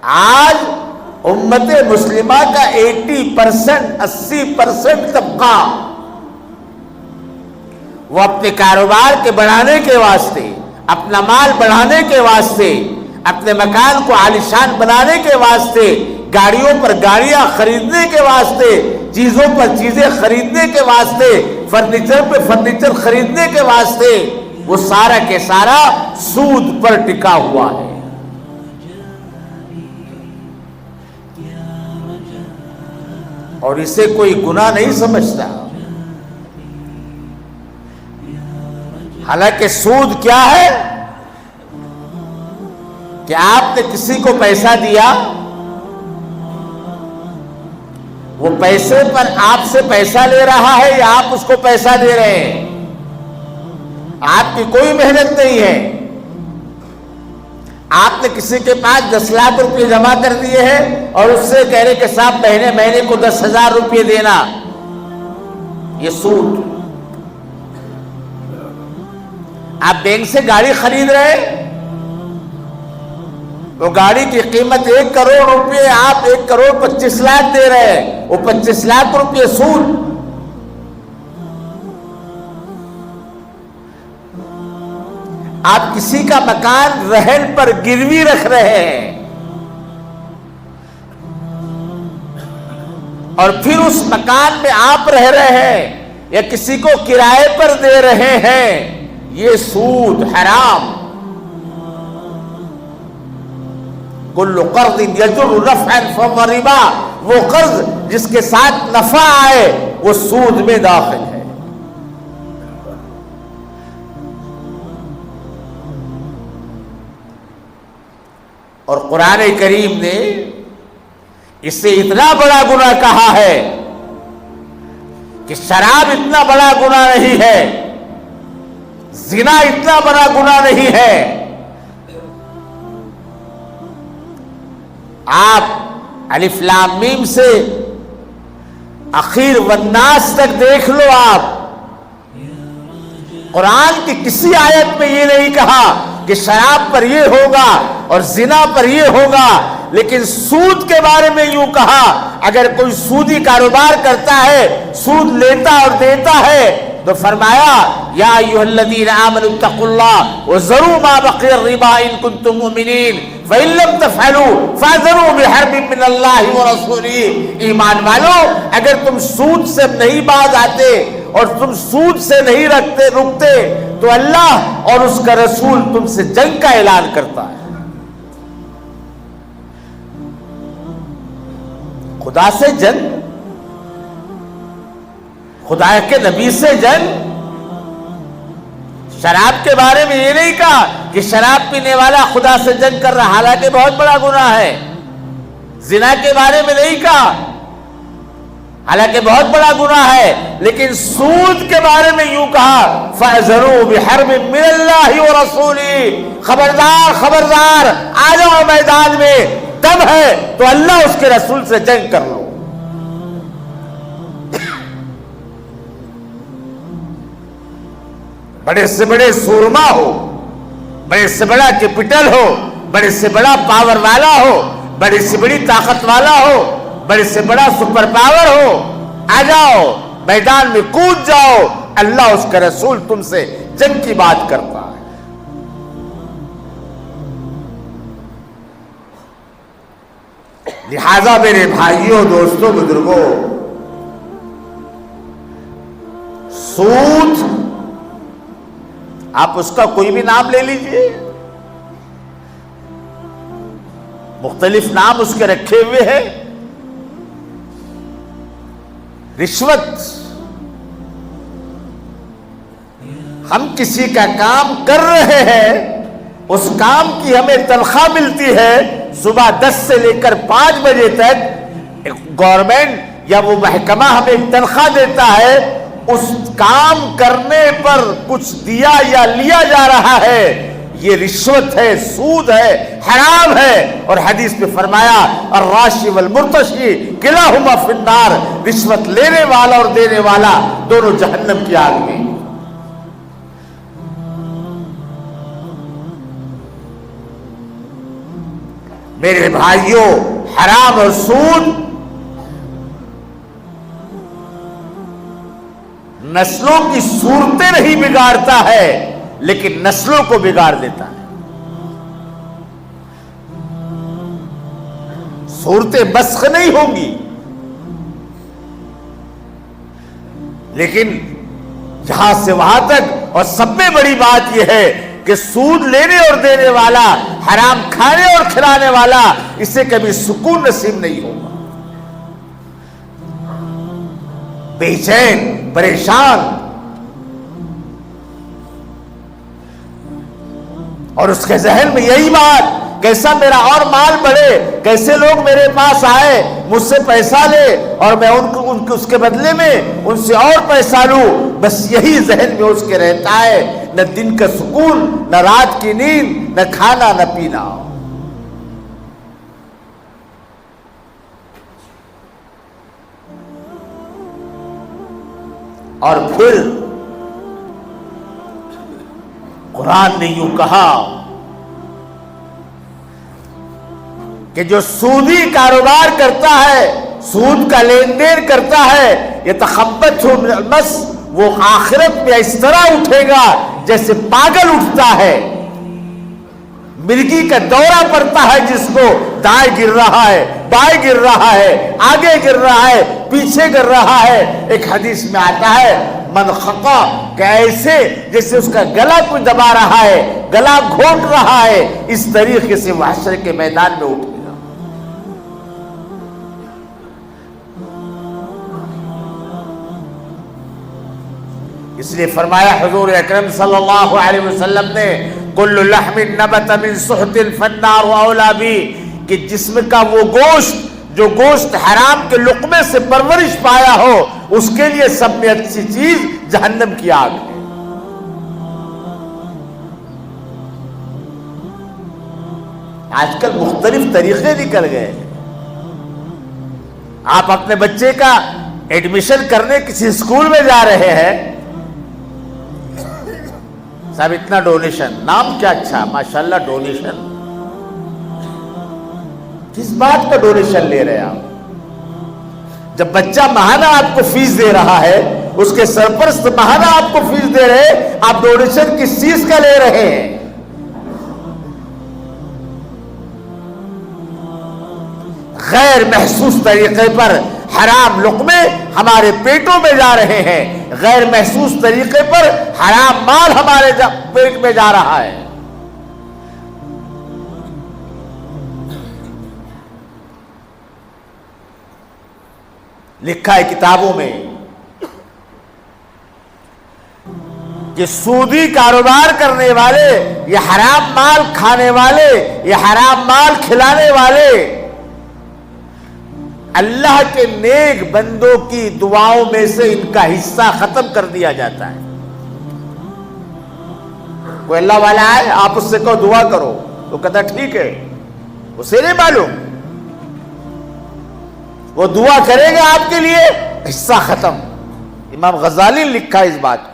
آج امت مسلمہ کا 80% طبقہ وہ اپنے کاروبار کے بڑھانے کے واسطے، اپنا مال بڑھانے کے واسطے، اپنے مکان کو عالیشان بنانے کے واسطے، گاڑیوں پر گاڑیاں خریدنے کے واسطے، چیزوں پر چیزیں خریدنے کے واسطے، فرنیچر پہ فرنیچر خریدنے کے واسطے، وہ سارا کے سارا سود پر ٹکا ہوا ہے۔ اور اسے کوئی گناہ نہیں سمجھتا۔ حالانکہ سود کیا ہے کہ آپ نے کسی کو پیسہ دیا، وہ پیسے پر آپ سے پیسہ لے رہا ہے یا آپ اس کو پیسہ دے رہے ہیں، آپ کی کوئی محنت نہیں ہے۔ آپ نے کسی کے پاس 10 لاکھ روپے جمع کر دیے ہیں اور اس سے کہہ رہے کہ صاحب مہینے کو 10,000 روپے دینا، یہ سود۔ آپ بینک سے گاڑی خرید رہے، وہ گاڑی کی قیمت 1 کروڑ روپے، آپ 1,25 لاکھ دے رہے ہیں، وہ 25 لاکھ روپے سود۔ آپ کسی کا مکان رہن پر گروی رکھ رہے ہیں اور پھر اس مکان میں آپ رہ رہے ہیں یا کسی کو کرائے پر دے رہے ہیں، یہ سود حرام۔ کل قرض یجر نفعا فهو ربا، وہ قرض جس کے ساتھ نفع آئے وہ سود میں داخل ہے۔ اور قرآن کریم نے اس سے اتنا بڑا گناہ کہا ہے کہ شراب اتنا بڑا گناہ نہیں ہے، زنا اتنا بڑا گناہ نہیں ہے۔ آپ الف لام میم سے اخیر والناس تک دیکھ لو، آپ قرآن کی کسی آیت میں یہ نہیں کہا کہ شراب پر یہ ہوگا اور زنا پر یہ ہوگا، لیکن سود کے بارے میں یوں کہا اگر کوئی سودی کاروبار کرتا ہے، سود لیتا اور دیتا ہے تو فرمایا یا ایھا الذین آمنوا اتقوا اللہ وذروا ما بقی الربا ان کنتم مؤمنین فإن لم تفعلوا فاذروا بحرب من اللہ ورسولہ۔ ایمان والو، اگر تم سود سے نہیں باز آتے اور تم سود سے نہیں رکتے تو اللہ اور اس کا رسول تم سے جنگ کا اعلان کرتا ہے۔ خدا سے جنگ، خدا کے نبی سے جنگ۔ شراب کے بارے میں یہ نہیں کہا کہ شراب پینے والا خدا سے جنگ کر رہا، حالانکہ بہت بڑا گناہ ہے۔ زنا کے بارے میں نہیں کہا، حالانکہ بہت بڑا گناہ ہے، لیکن سود کے بارے میں یوں کہا فَأَذَرُوا بِحَرْبٍ مِّنَ اللَّهِ وَرَسُولِهِ، خبردار خبردار، آ جاؤ میدان میں، دم ہے تو اللہ اس کے رسول سے جنگ کر لو۔ بڑے سے بڑے سورما ہو، بڑے سے بڑا کیپٹل ہو، بڑے سے بڑا پاور والا ہو، بڑی سے بڑی طاقت والا ہو، بڑے سے بڑا سپر پاور ہو، آ جاؤ میدان میں کود جاؤ، اللہ اس کا رسول تم سے جنگ کی بات کرتا ہے۔ لہذا میرے بھائیوں، دوستوں، بزرگوں، سود آپ اس کا کوئی بھی نام لے لیجئے، مختلف نام اس کے رکھے ہوئے ہیں۔ رشوت، ہم کسی کا کام کر رہے ہیں، اس کام کی ہمیں تنخواہ ملتی ہے، صبح 10 سے لے کر 5 بجے تک گورنمنٹ یا وہ محکمہ ہمیں تنخواہ دیتا ہے، اس کام کرنے پر کچھ دیا یا لیا جا رہا ہے، یہ رشوت ہے، سود ہے، حرام ہے۔ اور حدیث میں فرمایا الراشی والمرتشی کلاہما فی النار، رشوت لینے والا اور دینے والا دونوں جہنم کی آگ میں۔ میرے بھائیوں، حرام اور سود نسلوں کی صورتیں نہیں بگاڑتا ہے، لیکن نسلوں کو بگاڑ دیتا ہے۔ صورتیں مسخ نہیں ہوں گی، لیکن یہاں سے وہاں تک، اور سب میں بڑی بات یہ ہے کہ سود لینے اور دینے والا، حرام کھانے اور کھلانے والا، اسے کبھی سکون نصیب نہیں ہوگا۔ بے چین، پریشان، اور اس کے ذہن میں یہی بات، کیسا میرا اور مال بڑھے، کیسے لوگ میرے پاس آئے، مجھ سے پیسہ لے اور میں اس کے بدلے میں ان سے اور پیسہ لوں، بس یہی ذہن میں اس کے رہتا ہے۔ نہ دن کا سکون، نہ رات کی نیند، نہ کھانا نہ پینا۔ اور پھر قرآن نے یوں کہا کہ جو سودی کاروبار کرتا ہے، سود کا لین دین کرتا ہے، یتخبطہ من المس، وہ آخرت میں اس طرح اٹھے گا جیسے پاگل اٹھتا ہے، مرغی کا دورہ پڑتا ہے جس کو، دائیں گر رہا ہے، بائیں گر رہا ہے، آگے گر رہا ہے، پیچھے گر رہا ہے۔ ایک حدیث میں آتا ہے من خقا، کہ ایسے جیسے اس کا گلا کوئی دبا رہا ہے، گلا گھونٹ رہا ہے، اس طریقے سے وہ حشر کے میدان میں اٹھے گا۔ اس لیے فرمایا حضور اکرم صلی اللہ علیہ وسلم نے، کل لحم نبت من سحت فالنار اولی بہ، کہ جسم کا وہ گوشت جو گوشت حرام کے لقمے سے پرورش پایا ہو، اس کے لیے سب میں اچھی چیز جہنم کی آگ ہے۔ آج کل مختلف طریقے نکل گئے۔ آپ اپنے بچے کا ایڈمیشن کرنے کسی اسکول میں جا رہے ہیں، صاحب اتنا ڈونیشن، نام کیا اچھا، ماشاءاللہ ڈونیشن، کس بات کا ڈونیشن لے رہے ہیں آپ؟ جب بچہ ماہانہ آپ کو فیس دے رہا ہے، اس کے سرپرست ماہانہ آپ کو فیس دے رہے ہیں، آپ ڈونیشن کس چیز کا لے رہے ہیں؟ غیر محسوس طریقے پر حرام لقمے ہمارے پیٹوں میں جا رہے ہیں، غیر محسوس طریقے پر حرام مال ہمارے پیٹ میں جا رہا ہے۔ لکھا ہے کتابوں میں کہ سودی کاروبار کرنے والے، یہ حرام مال کھانے والے، یہ حرام مال کھلانے والے، اللہ کے نیک بندوں کی دعاؤں میں سے ان کا حصہ ختم کر دیا جاتا ہے۔ کوئی اللہ والا ہے، آپ اس سے کہو دعا کرو، تو کہتا ٹھیک ہے، اسے نہیں معلوم، وہ دعا کرے گا آپ کے لیے، حصہ ختم۔ امام غزالی نے لکھا اس بات کو۔